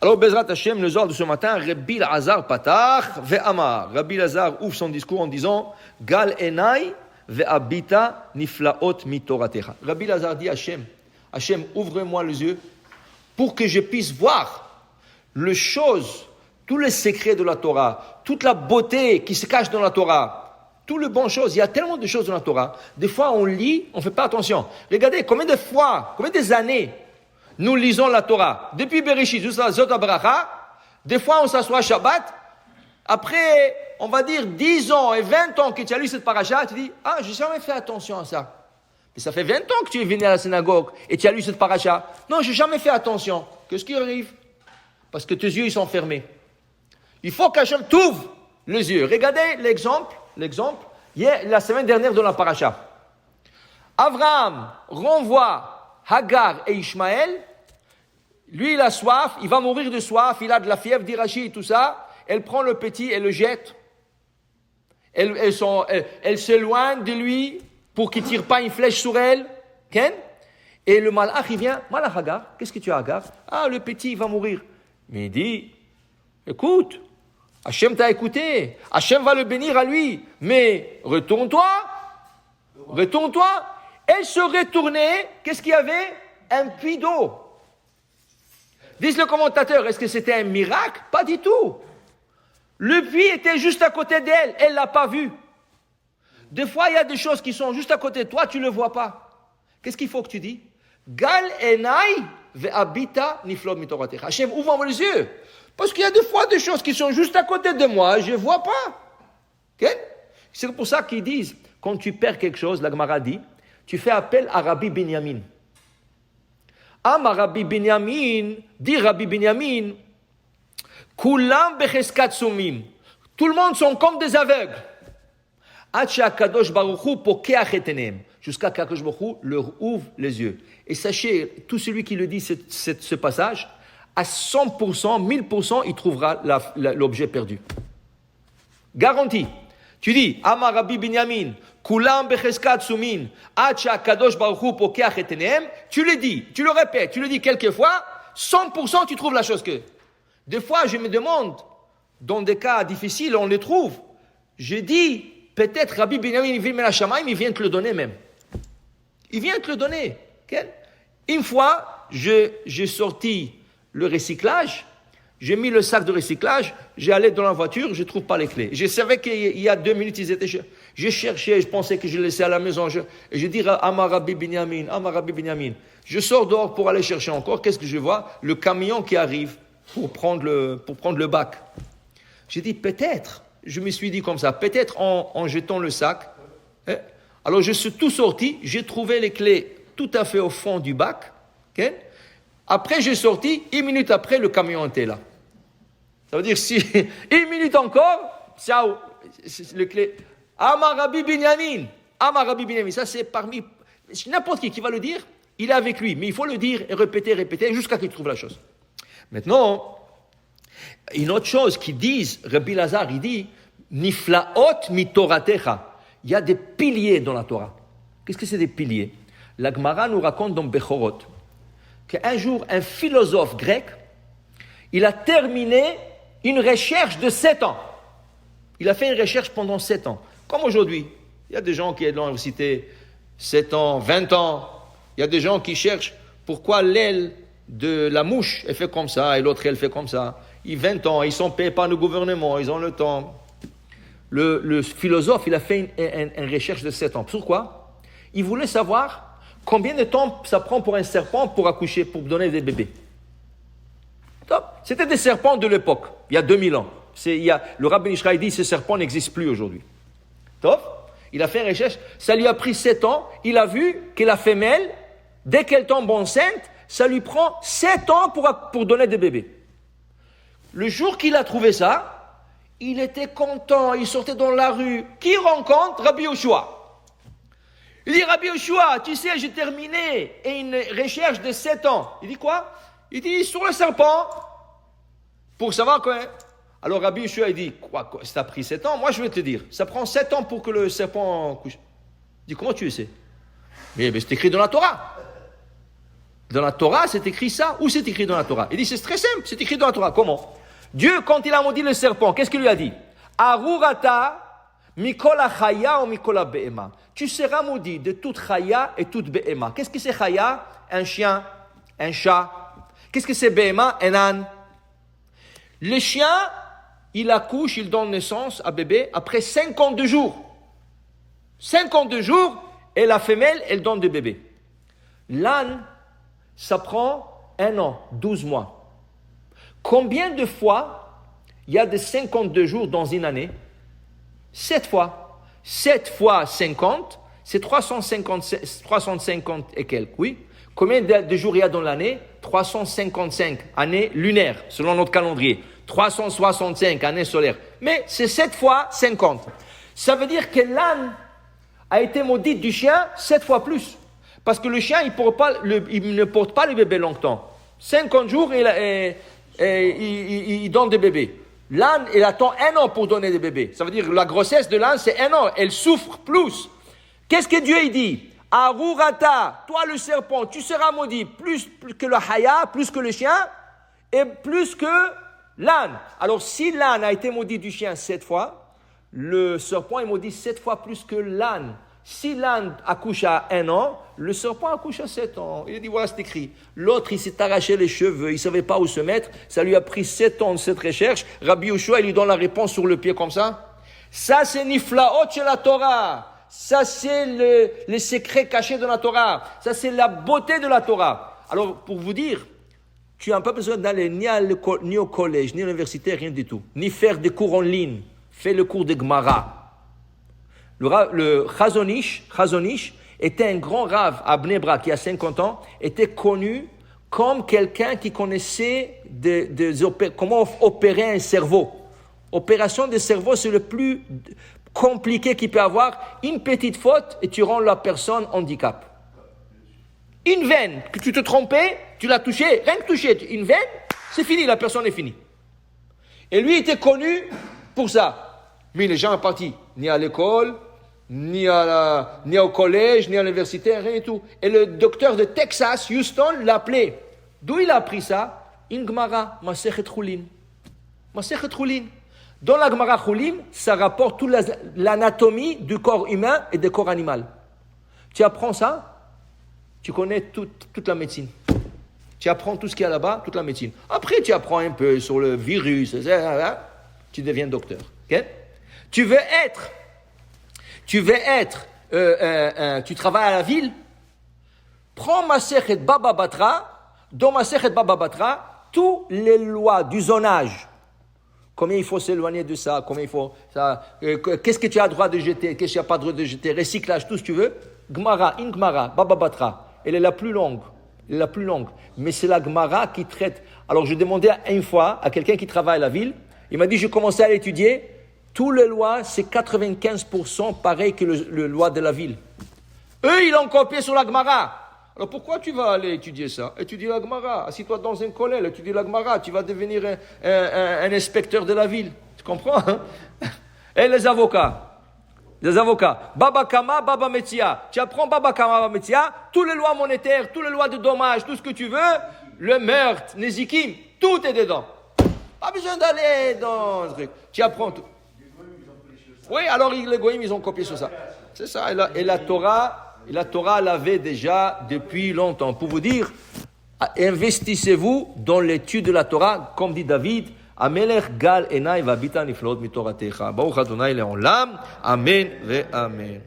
Alors, Bezrat Hashem, le Zohar de ce matin, Rabbi Lazar patach ve'amar. Rabbi Lazar ouvre son discours en disant Gal enai ve'abita niflaot mitoratecha. Rabbi Lazar dit Hashem, ouvre-moi les yeux pour que je puisse voir les choses, tous les secrets de la Torah, toute la beauté qui se cache dans la Torah, toutes les bonnes choses. Il y a tellement de choses dans la Torah. Des fois, on lit, on ne fait pas attention. Regardez, combien de fois, combien des années nous lisons la Torah. Depuis Bereshit jusqu'à Zot HaBracha, des fois on s'assoit à Shabbat, après, on va dire 10 ans et 20 ans que tu as lu cette paracha, tu dis, j'ai jamais fait attention à ça. Mais ça fait 20 ans que tu es venu à la synagogue et tu as lu cette paracha. Non, j'ai jamais fait attention. Qu'est-ce qui arrive? Parce que tes yeux, ils sont fermés. Il faut qu'Hachem t'ouvre les yeux. Regardez l'exemple, la semaine dernière dans la paracha. Abraham renvoie Hagar et Ishmaël, lui il a soif, il va mourir de soif, il a de la fièvre, d'Irachi et tout ça, elle prend le petit et le jette. Elle s'éloigne de lui pour qu'il ne tire pas une flèche sur elle. Ken? Et le malach il vient, malach Hagar, qu'est-ce que tu as Hagar? Le petit il va mourir. Mais il dit, écoute, Hachem t'a écouté, Hachem va le bénir à lui, mais retourne-toi. Elle se retournait, qu'est-ce qu'il y avait? Un puits d'eau. Disent le commentateur, est-ce que c'était un miracle? Pas du tout. Le puits était juste à côté d'elle, elle ne l'a pas vu. Des fois, il y a des choses qui sont juste à côté de toi, tu ne le vois pas. Qu'est-ce qu'il faut que tu dis? Gal enai ve'abita niflot mitoratecha. Hachem, ouvre-moi les yeux. Parce qu'il y a des fois des choses qui sont juste à côté de moi, je ne vois pas. Okay? C'est pour ça qu'ils disent, quand tu perds quelque chose, la Gemara dit, tu fais appel à Rabbi Binyamin. Rabbi Binyamin, dit Rabbi Binyamin, Kulam becheskat sumim. Tout le monde sont comme des aveugles. Jusqu'à qu'Akadosh Baruch Hu leur ouvre les yeux. Et sachez, tout celui qui le dit ce passage, à 100%, 1000%, il trouvera l'objet perdu. Garantie. Tu dis, Amar Rabbi Binyamin, Kulam becheskat sumin, Acha Kadosh Baruch Hu pokeach et enehem. Tu le dis, tu le répètes, tu le dis quelques fois, 100% tu trouves la chose que. Des fois, je me demande, dans des cas difficiles, on les trouve. Je dis, peut-être Rabbi Binyamin, il vient te le donner même. Il vient te le donner. Okay? Une fois, j'ai sorti le recyclage, j'ai mis le sac de recyclage, j'ai allé dans la voiture, je ne trouve pas les clés. Je savais qu'il y a 2 minutes, ils étaient. Je cherchais, je pensais que je les laissais à la maison. Et je dis Amar Rabbi Binyamin. Je sors dehors pour aller chercher encore. Qu'est-ce que je vois? Le camion qui arrive pour prendre le bac. J'ai dit peut-être, je me suis dit comme ça, peut-être en jetant le sac. Alors je suis tout sorti, j'ai trouvé les clés tout à fait au fond du bac. Okay? Après, j'ai sorti, 1 minute après, le camion était là. Ça veut dire, si 1 minute encore, ciao, le clé. Amar Rabbi Binyamin. Ça, c'est parmi n'importe qui va le dire, il est avec lui. Mais il faut le dire et répéter, jusqu'à qu'il trouve la chose. Maintenant, une autre chose qu'ils disent, Rabbi Lazar, il dit, Niflaot mitoratecha. Il y a des piliers dans la Torah. Qu'est-ce que c'est des piliers? La Gemara nous raconte dans Bechorot qu'un jour, un philosophe grec, il a terminé une recherche de 7 ans. Il a fait une recherche pendant 7 ans. Comme aujourd'hui. Il y a des gens qui sont dans l'université 7 ans, 20 ans. Il y a des gens qui cherchent pourquoi l'aile de la mouche, elle fait comme ça, et l'autre, elle fait comme ça. Ils ont 20 ans, ils sont payés par le gouvernement, ils ont le temps. Le philosophe, il a fait une recherche de 7 ans. Pourquoi? Il voulait savoir combien de temps ça prend pour un serpent pour accoucher, pour donner des bébés. C'était des serpents de l'époque, il y a 2000 ans. Le rabbin Ishraï dit que ces serpents n'existent plus aujourd'hui. Il a fait une recherche, ça lui a pris 7 ans, il a vu que la femelle, dès qu'elle tombe enceinte, ça lui prend 7 ans pour donner des bébés. Le jour qu'il a trouvé ça, il était content, il sortait dans la rue. Qui rencontre? Rabbi Yoshua. Il dit, Rabbi Yoshua, tu sais, j'ai terminé une recherche de 7 ans. Il dit quoi? Il dit, sur le serpent, pour savoir quoi. Alors Rabbi Yoshua, il dit, quoi, ça a pris 7 ans? Moi, je vais te dire, ça prend 7 ans pour que le serpent couche. Il dit, comment tu le sais? Mais c'est écrit dans la Torah. Dans la Torah, c'est écrit ça. Où c'est écrit dans la Torah? Il dit, c'est très simple, c'est écrit dans la Torah. Comment? Dieu, quand il a maudit le serpent, qu'est-ce qu'il lui a dit? Arurata mikola chaya ou mikola be'ema. Tu seras maudit de toute chaya et toute be'ema. Qu'est-ce que c'est chaya? Un chien, un chat. Qu'est-ce que c'est be'ema? Un âne. Le chien, il accouche, il donne naissance à bébé après 52 jours. 52 jours, et la femelle, elle donne des bébés. L'âne, ça prend 1 an, 12 mois. Combien de fois il y a de 52 jours dans une année? 7 fois. 7 fois 50, c'est 350 et quelques, oui. Combien de jours il y a dans l'année? 355 années lunaires, selon notre calendrier. 365 années solaires. Mais c'est 7 fois 50. Ça veut dire que l'âne a été maudit du chien 7 fois plus. Parce que le chien, il ne porte pas le bébé longtemps. 50 jours, il donne des bébés. L'âne, il attend 1 an pour donner des bébés. Ça veut dire que la grossesse de l'âne, c'est 1 an. Elle souffre plus. Qu'est-ce que Dieu il dit? Arurata, toi le serpent, tu seras maudit plus que le haya, plus que le chien, et plus que l'âne. Alors si l'âne a été maudit du chien 7 fois, le serpent est maudit 7 fois plus que l'âne. Si l'âne accouche à 1 an, le serpent accouche à 7 ans. Il a dit, voilà, c'est écrit. L'autre, il s'est arraché les cheveux, il ne savait pas où se mettre. Ça lui a pris 7 ans de cette recherche. Rabbi Yoshua, il lui donne la réponse sur le pied comme ça. Ça, c'est Niflaot chez la Torah. Ça, c'est les secrets cachés de la Torah. Ça, c'est la beauté de la Torah. Alors, pour vous dire, tu n'as pas besoin d'aller ni au collège, ni à l'université, rien du tout. Ni faire des cours en ligne. Fais le cours de Gemara. Le Chazonish était un grand rave à Bnei Brak, qui a 50 ans, était connu comme quelqu'un qui connaissait comment opérer un cerveau. Opération de cerveau, c'est le plus compliqué qu'il peut avoir. Une petite faute et tu rends la personne handicap. Une veine, que tu te trompais, tu l'as touchée, rien que touché, une veine, c'est fini, la personne est finie. Et lui était connu pour ça. Mais les gens sont partis, ni à l'école, ni au collège, ni à l'université, rien du tout. Et le docteur de Texas, Houston, l'a appelé. D'où il a appris ça? In Gemara, Masechet Chulin. Masechet Chulin. Dans la Gemara Chulin, ça rapporte toute l'anatomie du corps humain et du corps animal. Tu apprends ça, tu connais toute la médecine. Tu apprends tout ce qu'il y a là-bas, toute la médecine. Après, tu apprends un peu sur le virus, tu deviens docteur. Okay? Tu travailles à la ville, prends Masechet Baba Batra, dans Masechet Baba Batra, toutes les lois du zonage, combien il faut s'éloigner de ça, combien il faut ça, qu'est-ce que tu as le droit de jeter, qu'est-ce que tu n'as pas le droit de jeter, recyclage, tout ce que tu veux, Gemara, Baba Batra, elle est la plus longue, mais c'est la Gemara qui traite. Alors je demandais une fois à quelqu'un qui travaille à la ville, il m'a dit, je commençais à l'étudier, toutes les lois, c'est 95% pareil que le loi de la ville. Eux, ils l'ont copié sur la Gemara. Alors pourquoi tu vas aller étudier ça? Étudier la Gemara. Assis-toi dans un collège, étudier la Gemara. Tu vas devenir un inspecteur de la ville. Tu comprends? Hein? Et les avocats. Baba Kama, Baba Metzia. Tu apprends Baba Kama, Baba Metzia. Toutes les lois monétaires, toutes les lois de dommages, tout ce que tu veux. Le meurtre, Nezikim, tout est dedans. Pas besoin d'aller dans ce truc. Tu apprends tout. Oui, alors les Goïms, ils ont copié sur ça. C'est ça. Et la Torah l'avait déjà depuis longtemps. Pour vous dire, investissez-vous dans l'étude de la Torah, comme dit David, Amelech gal enai vabita niflot mitoratecha. Baruch Adonai le'olam. Amen ve amen.